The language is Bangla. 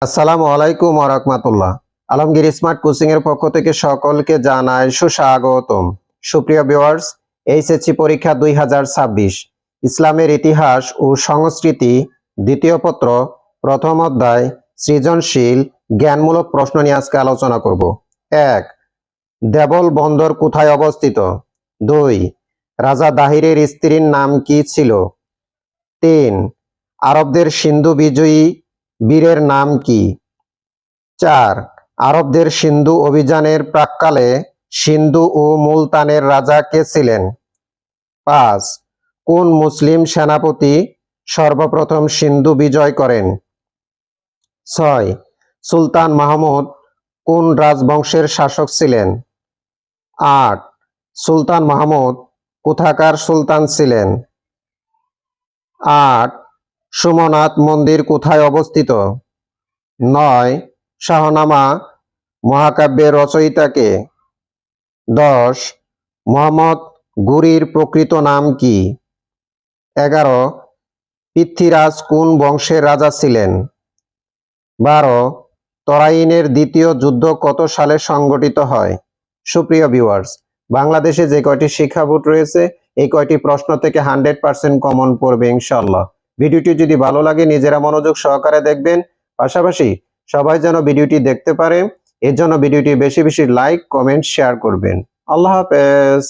আসসালামু আলাইকুম ওয়া রাহমাতুল্লাহ। আলমগীর স্মার্ট কোচিং এর পক্ষ থেকে সকলকে জানাই সুস্বাগতম। সুপ্রিয় ভিউয়ার্স, এইচএসসি পরীক্ষা 2026 ইসলামের ইতিহাস ও সংস্কৃতি দ্বিতীয় পত্র প্রথম অধ্যায় সৃজনশীল জ্ঞানমূলক প্রশ্ন নিয়ে আজকে আলোচনা করব। 1. দেবল বন্দর কোথায় অবস্থিত? 2. রাজা দাহিরের স্ত্রীর নাম কি ছিল? 3. আরবদের সিন্ধু বিজয়ী বীরের নাম কি? 4. আরবদের সিন্ধু অভিযানের প্রাক্কালে সিন্ধু ও মুলতানের রাজা কে ছিলেন? 5. কোন মুসলিম সেনাপতি সর্বপ্রথম সিন্ধু বিজয় করেন? 6. সুলতান মাহমুদ কোন রাজবংশের শাসক ছিলেন? 8. সুলতান মাহমুদ কোথাকার সুলতান ছিলেন? 8. সোমনাথ মন্দির কোথায় অবস্থিত? 9. শাহনামা মহাকাব্যের রচয়িতা কে? 10. মোহাম্মদ ঘুরির প্রকৃত নাম কি? 11. পৃথ্বীরাজ কোন বংশের রাজা ছিলেন? 12. তরাইনের দ্বিতীয় যুদ্ধ কত সালে সংগঠিত হয়? সুপ্রিয় ভিউয়ার্স, বাংলাদেশে যে কয়টি শিক্ষা বোর্ড রয়েছে এই কয়টি প্রশ্ন থেকে 100% কমন পড়বে ইনশাআল্লাহ। ভিডিওটি যদি ভালো লাগে নিজেরা মনোযোগ সহকারে দেখবেন, পাশাপাশি সবাই যেন ভিডিওটি দেখতে পারে এর জন্য ভিডিওটি বেশি বেশি লাইক, কমেন্ট, শেয়ার করবেন। আল্লাহ হাফেজ।